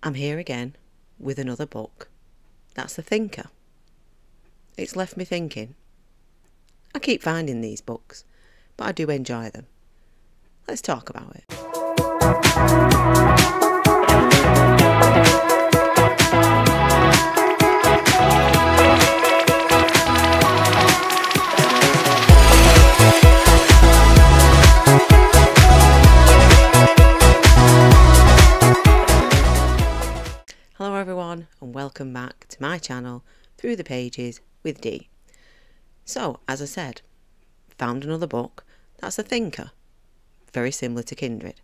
I'm here again with another book. That's The Thinker. It's left me thinking. I keep finding these books, but I do enjoy them. Let's talk about it. Hello everyone, and welcome back to my channel, Through the Pages with Dee. So, as I said, found another book that's The Thinker, very similar to Kindred.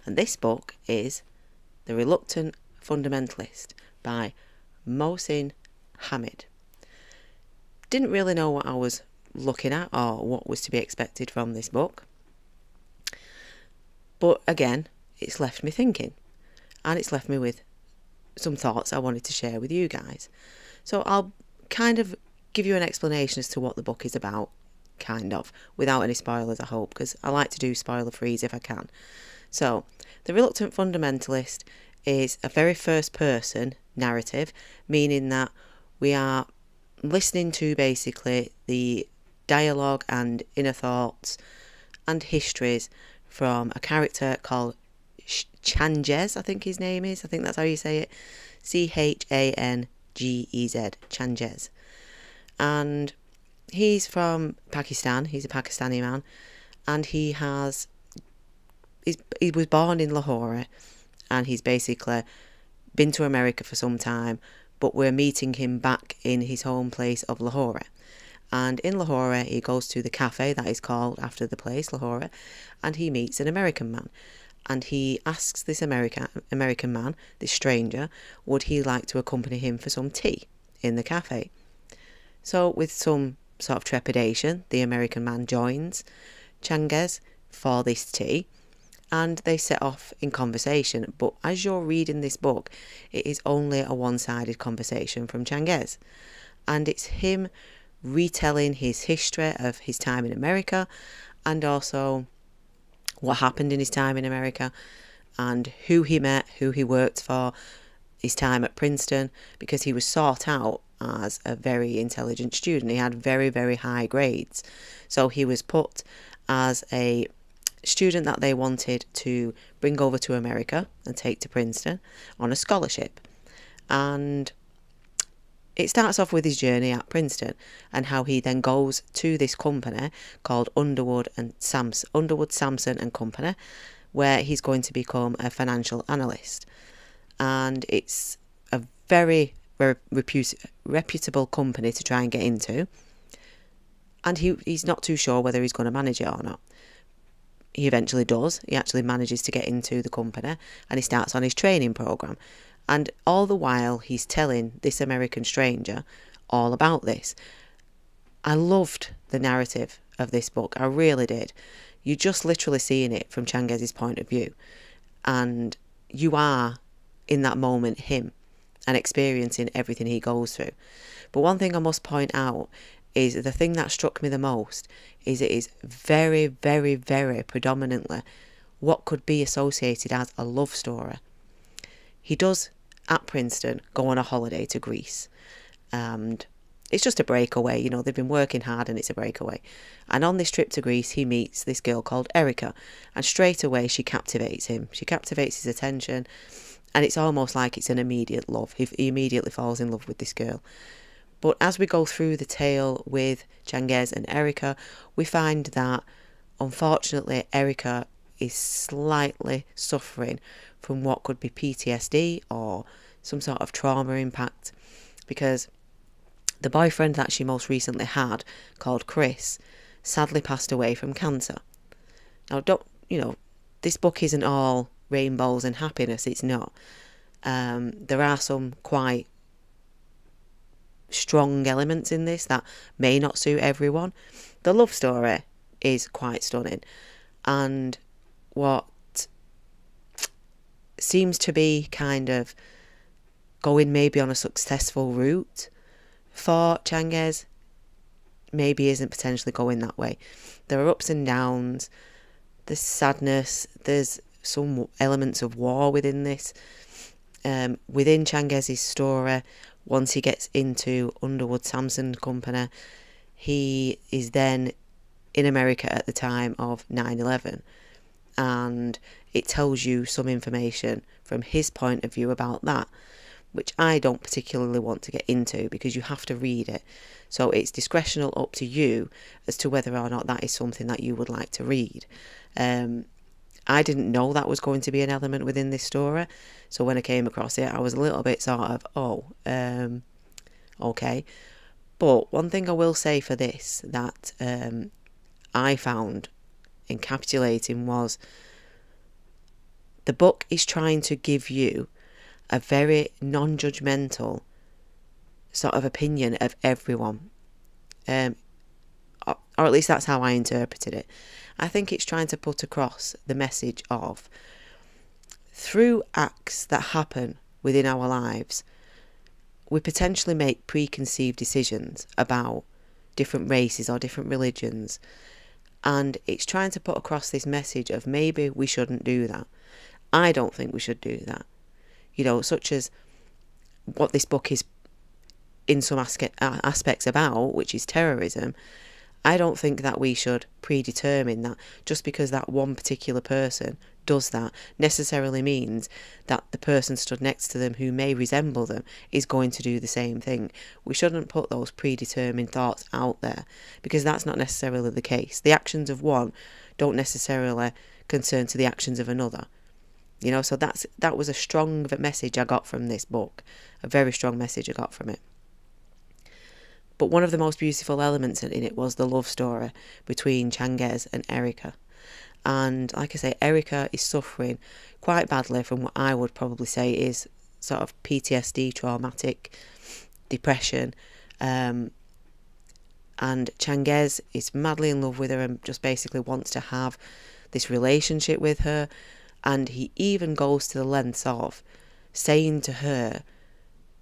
And this book is The Reluctant Fundamentalist by Mohsin Hamid. Didn't really know what I was looking at or what was to be expected from this book. But again, it's left me thinking, and it's left me with some thoughts I wanted to share with you guys. So I'll kind of give you an explanation as to what the book is about, kind of, without any spoilers, I hope, because I like to do spoiler-frees if I can. So, The Reluctant Fundamentalist is a very first-person narrative, meaning that we are listening to basically the dialogue and inner thoughts and histories from a character called Changez, I think his name is. I think that's how you say it. Changez. Changez. And he's from Pakistan. He's a Pakistani man. And he was born in Lahore. And he's basically been to America for some time. But we're meeting him back in his home place of Lahore. And in Lahore, he goes to the cafe that is called after the place, Lahore. And he meets an American man. And he asks this American man, this stranger, would he like to accompany him for some tea in the cafe. So with some sort of trepidation, the American man joins Changez for this tea, and they set off in conversation. But as you're reading this book, it is only a one-sided conversation from Changez. And it's him retelling his history of his time in America, and also what happened in his time in America, and who he met, who he worked for, his time at Princeton, because he was sought out as a very intelligent student. He had very, very high grades. So he was put as a student that they wanted to bring over to America and take to Princeton on a scholarship. And it starts off with his journey at Princeton and how he then goes to this company called Underwood, Sampson and Company, where he's going to become a financial analyst. And it's a very, very reputable company to try and get into. And he's not too sure whether he's going to manage it or not. He eventually does. He actually manages to get into the company, and he starts on his training program. And all the while, he's telling this American stranger all about this. I loved the narrative of this book. I really did. You're just literally seeing it from Changez's point of view. And you are, in that moment, him and experiencing everything he goes through. But one thing I must point out is the thing that struck me the most is it is very, very, very predominantly what could be associated as a love story. He does, at Princeton, go on a holiday to Greece. And it's just a breakaway, you know, they've been working hard and it's a breakaway. And on this trip to Greece, he meets this girl called Erica. And straight away, she captivates him. She captivates his attention. And it's almost like it's an immediate love. He immediately falls in love with this girl. But as we go through the tale with Changez and Erica, we find that, unfortunately, Erica is slightly suffering from what could be PTSD or some sort of trauma impact, because the boyfriend that she most recently had, called Chris, sadly passed away from cancer. Now, this book isn't all rainbows and happiness, it's not. There are some quite strong elements in this that may not suit everyone. The love story is quite stunning, and what seems to be kind of going maybe on a successful route for Changez maybe isn't potentially going that way. There are ups and downs, there's sadness, there's some elements of war within this, Within Changez's story, once he gets into Underwood Samson Company, he is then in America at the time of 9/11, and it tells you some information from his point of view about that, which I don't particularly want to get into because you have to read it. So it's discretional up to you as to whether or not that is something that you would like to read. I didn't know that was going to be an element within this story, so when I came across it, I was a little bit sort of, okay. But one thing I will say for this that I found encapsulating was the book is trying to give you a very non-judgmental sort of opinion of everyone, or at least that's how I interpreted it. I think it's trying to put across the message of, through acts that happen within our lives, we potentially make preconceived decisions about different races or different religions, and it's trying to put across this message of maybe we shouldn't do that. I don't think we should do that. You know, such as what this book is in some aspects about, which is terrorism. I don't think that we should predetermine that just because that one particular person does that necessarily means that the person stood next to them who may resemble them is going to do the same thing. We shouldn't put those predetermined thoughts out there because that's not necessarily the case. The actions of one don't necessarily concern to the actions of another. You know, so that was a strong message I got from this book, a very strong message I got from it. But one of the most beautiful elements in it was the love story between Changez and Erica. And like I say, Erica is suffering quite badly from what I would probably say is sort of PTSD, traumatic depression. And Changez is madly in love with her and just basically wants to have this relationship with her. And he even goes to the lengths of saying to her,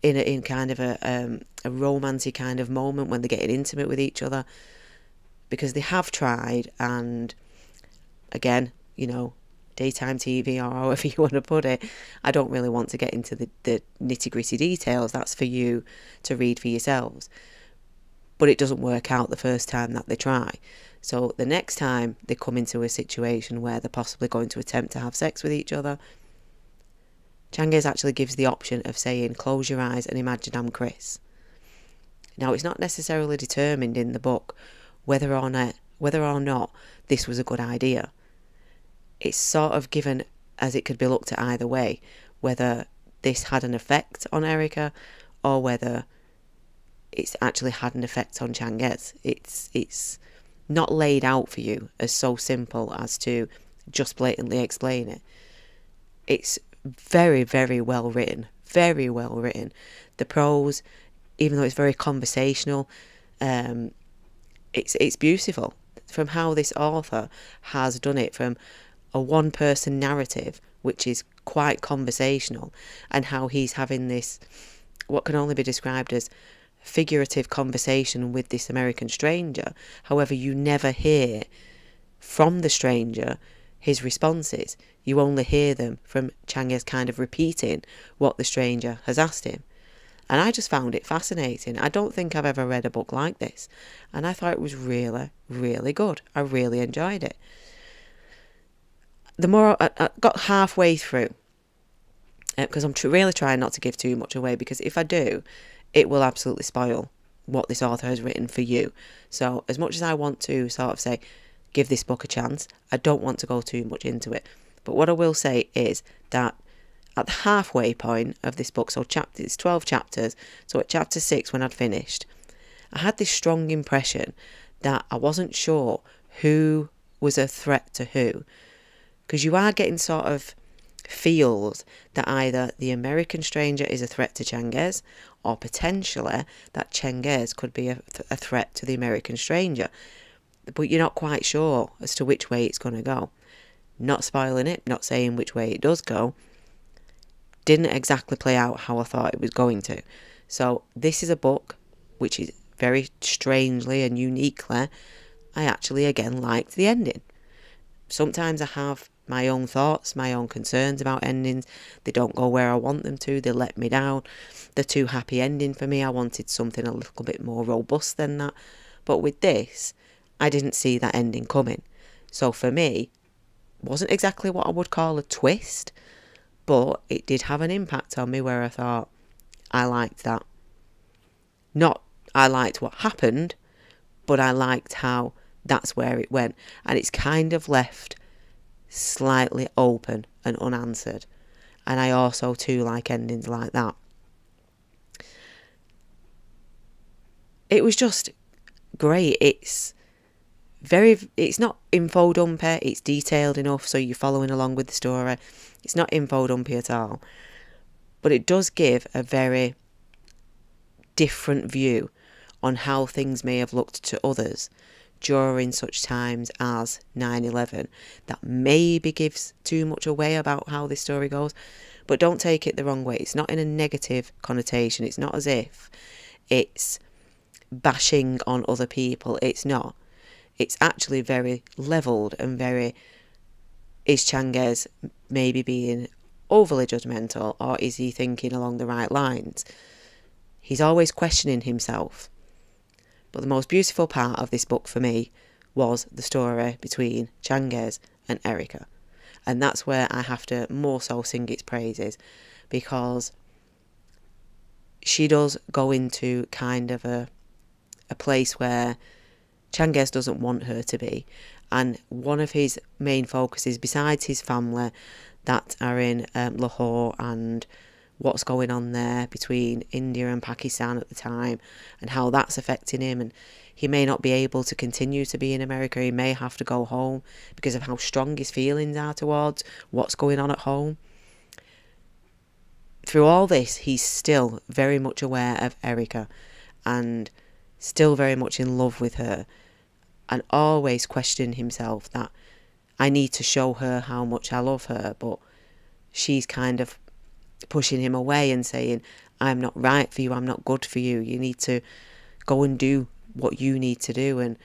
in kind of a romantic kind of moment when they're getting intimate with each other, because they have tried, and again, you know, daytime TV or however you want to put it, I don't really want to get into the nitty-gritty details. That's for you to read for yourselves. But it doesn't work out the first time that they try. So the next time they come into a situation where they're possibly going to attempt to have sex with each other, Changez actually gives the option of saying, close your eyes and imagine I'm Chris. Now, it's not necessarily determined in the book whether or not this was a good idea. It's sort of given as it could be looked at either way, whether this had an effect on Erica or whether it's actually had an effect on Changez. It's not laid out for you as so simple as to just blatantly explain it. It's very, very well written, very well written. The prose, even though it's very conversational, it's beautiful from how this author has done it, from a one-person narrative which is quite conversational, and how he's having this what can only be described as figurative conversation with this American stranger. However, you never hear from the stranger his responses. You only hear them from Changez kind of repeating what the stranger has asked him. And I just found it fascinating. I don't think I've ever read a book like this. And I thought it was really, really good. I really enjoyed it. The more I got halfway through, because I'm really trying not to give too much away, because if I do, it will absolutely spoil what this author has written for you. So as much as I want to sort of say, give this book a chance, I don't want to go too much into it. But what I will say is that at the halfway point of this book, so it's 12 chapters, so at chapter 6 when I'd finished, I had this strong impression that I wasn't sure who was a threat to who, because you are getting sort of feels that either the American stranger is a threat to Changez, or potentially that Changez could be a threat to the American stranger. But you're not quite sure as to which way it's going to go. Not spoiling it, not saying which way it does go. Didn't exactly play out how I thought it was going to. So this is a book which is very strangely and uniquely, I actually again liked the ending. Sometimes I have my own thoughts, my own concerns about endings. They don't go where I want them to. They let me down. They're too happy ending for me. I wanted something a little bit more robust than that. But with this, I didn't see that ending coming. So for me, it wasn't exactly what I would call a twist, but it did have an impact on me where I thought, I liked that. Not I liked what happened, but I liked how that's where it went. And it's kind of left slightly open and unanswered. And I also too like endings like that. It was just great. It's not info dumpy, it's detailed enough so you're following along with the story. It's not info dumpy at all. But it does give a very different view on how things may have looked to others during such times as 9/11. That maybe gives too much away about how this story goes, but don't take it the wrong way. It's not in a negative connotation. It's not as if it's bashing on other people. It's not. It's actually very levelled and very, is Changes maybe being overly judgmental, or is he thinking along the right lines? He's always questioning himself. But the most beautiful part of this book for me was the story between Changes and Erica. And that's where I have to more so sing its praises, because she does go into kind of a place where Changes doesn't want her to be. And one of his main focuses, besides his family that are in Lahore and what's going on there between India and Pakistan at the time and how that's affecting him, and he may not be able to continue to be in America. He may have to go home because of how strong his feelings are towards what's going on at home. Through all this, he's still very much aware of Erica and still very much in love with her, and always questioning himself that I need to show her how much I love her, but she's kind of pushing him away and saying, I'm not right for you, I'm not good for you, you need to go and do what you need to do and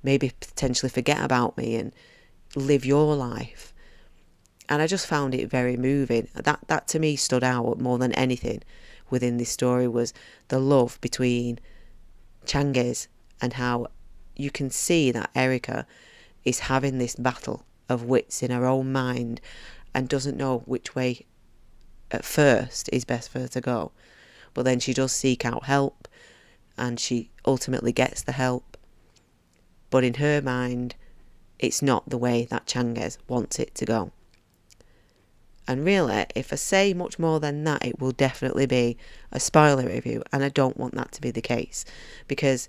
maybe potentially forget about me and live your life. And I just found it very moving. That to me stood out more than anything within this story, was the love between Changes and how you can see that Erica is having this battle of wits in her own mind and doesn't know which way at first is best for her to go. But then she does seek out help and she ultimately gets the help. But in her mind, it's not the way that Changes wants it to go. And really, if I say much more than that, it will definitely be a spoiler review, and I don't want that to be the case, because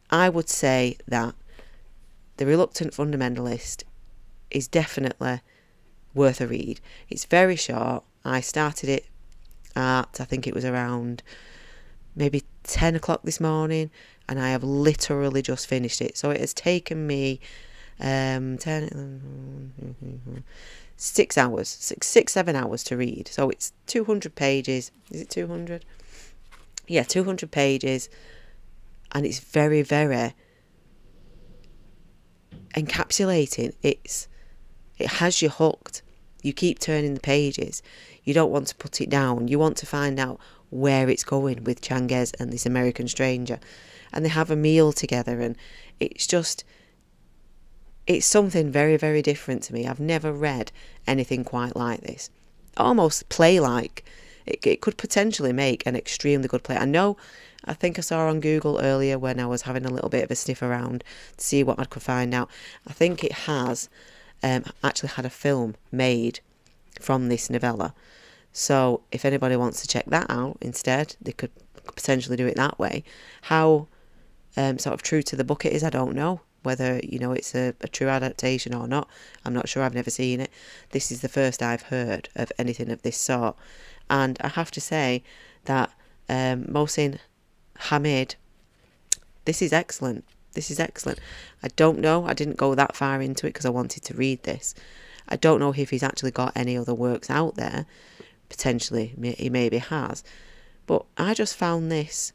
I would say that The Reluctant Fundamentalist is definitely worth a read. It's very short. I started it at, I think it was around maybe 10 o'clock this morning, and I have literally just finished it. So it has taken me 6 hours, 7 hours to read. So it's 200 pages. Is it 200? Yeah, 200 pages. And it's very, very encapsulating. It has you hooked. You keep turning the pages. You don't want to put it down. You want to find out where it's going with Changes and this American stranger. And they have a meal together, and it's something very, very different to me. I've never read anything quite like this. Almost play-like. It could potentially make an extremely good play. I think I saw on Google earlier when I was having a little bit of a sniff around to see what I could find out. I think it has actually had a film made from this novella. So if anybody wants to check that out instead, they could potentially do it that way. How sort of true to the book it is, I don't know. Whether, it's a true adaptation or not, I'm not sure. I've never seen it. This is the first I've heard of anything of this sort. And I have to say that Mohsin, Hamid, this is excellent. This is excellent. I don't know. I didn't go that far into it because I wanted to read this. I don't know if he's actually got any other works out there. Potentially, he maybe has. But I just found this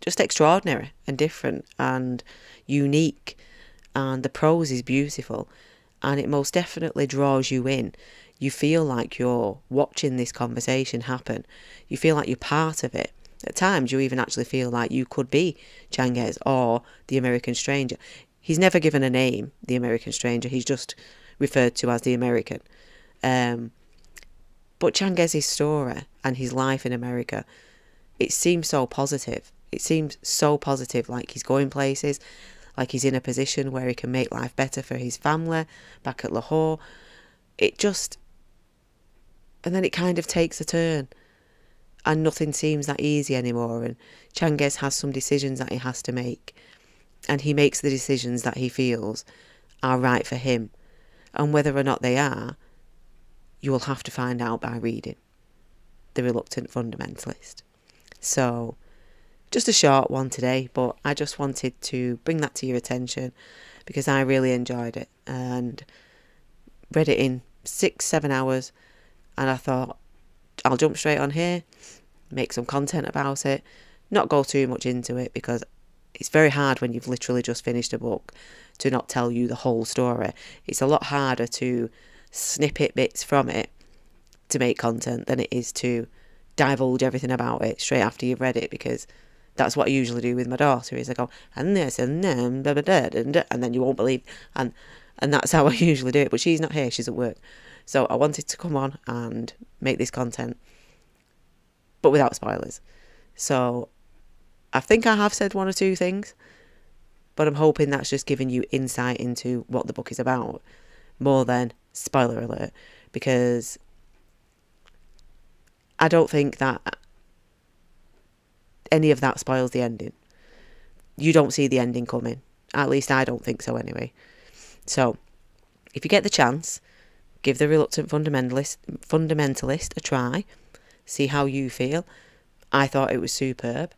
just extraordinary and different and unique, and the prose is beautiful, and it most definitely draws you in. You feel like you're watching this conversation happen. You feel like you're part of it. At times, you even actually feel like you could be Changes or the American stranger. He's never given a name, the American stranger. He's just referred to as the American. But Changes' story and his life in America, it seems so positive. It seems so positive, like he's going places, like he's in a position where he can make life better for his family back at Lahore. And then it kind of takes a turn, and nothing seems that easy anymore, and Changes has some decisions that he has to make, and he makes the decisions that he feels are right for him, and whether or not they are, you will have to find out by reading The Reluctant Fundamentalist. So, just a short one today, but I just wanted to bring that to your attention because I really enjoyed it and read it in 6-7 hours, and I thought I'll jump straight on here, make some content about it, not go too much into it, because it's very hard when you've literally just finished a book to not tell you the whole story. It's a lot harder to snippet bits from it to make content than it is to divulge everything about it straight after you've read it, because that's what I usually do with my daughter, is I go, and this, and then, blah, blah, blah, and then you won't believe, and that's how I usually do it, but she's not here, she's at work. So I wanted to come on and make this content, but without spoilers. So I think I have said one or two things, but I'm hoping that's just giving you insight into what the book is about, more than spoiler alert, because I don't think that any of that spoils the ending. You don't see the ending coming. At least I don't think so anyway. So, if you get the chance, give The Reluctant Fundamentalist a try. See how you feel. I thought it was superb.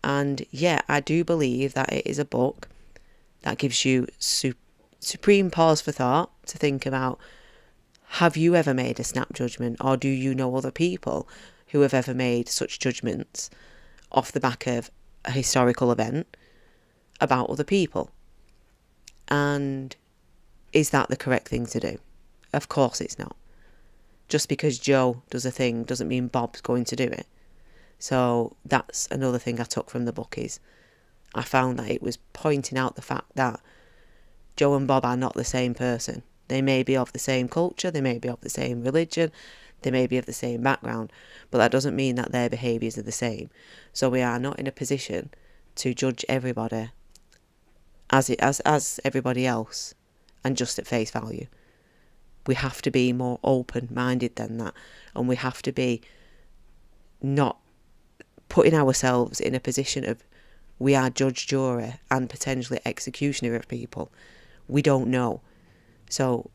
And yeah, I do believe that it is a book that gives you supreme pause for thought to think about, have you ever made a snap judgment, or do you know other people who have ever made such judgments off the back of a historical event about other people? And is that the correct thing to do? Of course it's not. Just because Joe does a thing doesn't mean Bob's going to do it. So that's another thing I took from the book, is I found that it was pointing out the fact that Joe and Bob are not the same person. They may be of the same culture, they may be of the same religion, they may be of the same background, but that doesn't mean that their behaviours are the same. So we are not in a position to judge everybody as everybody else and just at face value. We have to be more open-minded than that, and we have to be not putting ourselves in a position of we are judge, jury and potentially executioner of people. We don't know. So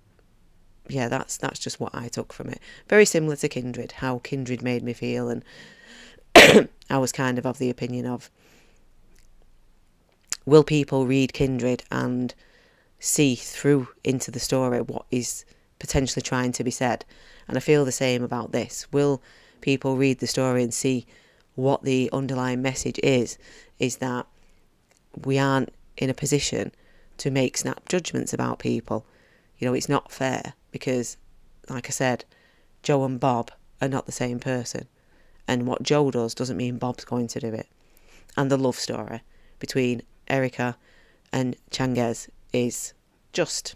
yeah, that's just what I took from it. Very similar to Kindred, how Kindred made me feel, and I was kind of the opinion of, will people read Kindred and see through into the story what is potentially trying to be said? And I feel the same about this. Will people read the story and see what the underlying message is that we aren't in a position to make snap judgments about people. You know, it's not fair, because, like I said, Joe and Bob are not the same person. And what Joe does doesn't mean Bob's going to do it. And the love story between Erica and Changes is just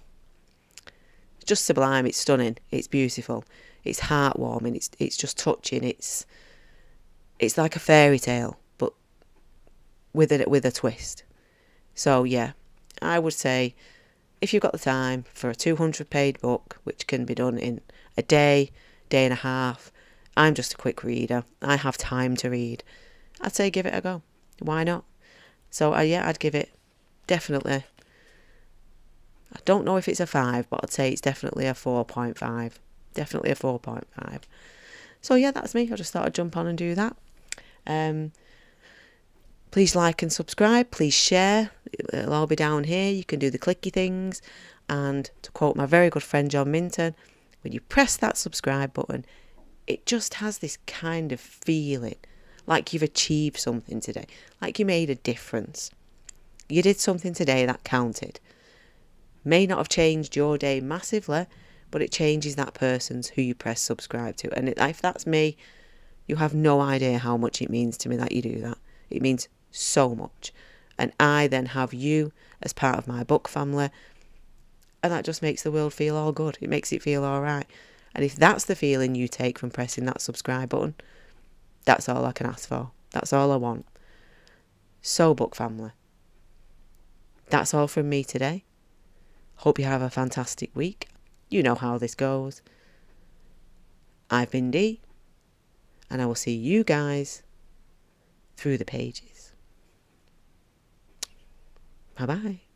sublime. It's stunning. It's beautiful. It's heartwarming. It's just touching. It's like a fairy tale, but with a twist. So yeah, I would say, if you've got the time for a 200-page book, which can be done in a day and a half, I'm just a quick reader, I have time to read, I'd say give it a go. Why not? So yeah, I'd give it definitely, I don't know if it's a 5, but I'd say it's definitely a 4.5. Definitely a 4.5. So yeah, that's me. I just thought I'd jump on and do that. Please like and subscribe. Please share. It'll all be down here. You can do the clicky things. And to quote my very good friend John Minton, when you press that subscribe button, it just has this kind of feeling like you've achieved something today, like you made a difference. You did something today that counted. May not have changed your day massively, but it changes that person's who you press subscribe to. And if that's me, you have no idea how much it means to me that you do that. It means so much. And I then have you as part of my book family. And that just makes the world feel all good. It makes it feel all right. And if that's the feeling you take from pressing that subscribe button, that's all I can ask for. That's all I want. So, book family, that's all from me today. Hope you have a fantastic week. You know how this goes. I've been Dee, and I will see you guys through the pages. Bye-bye.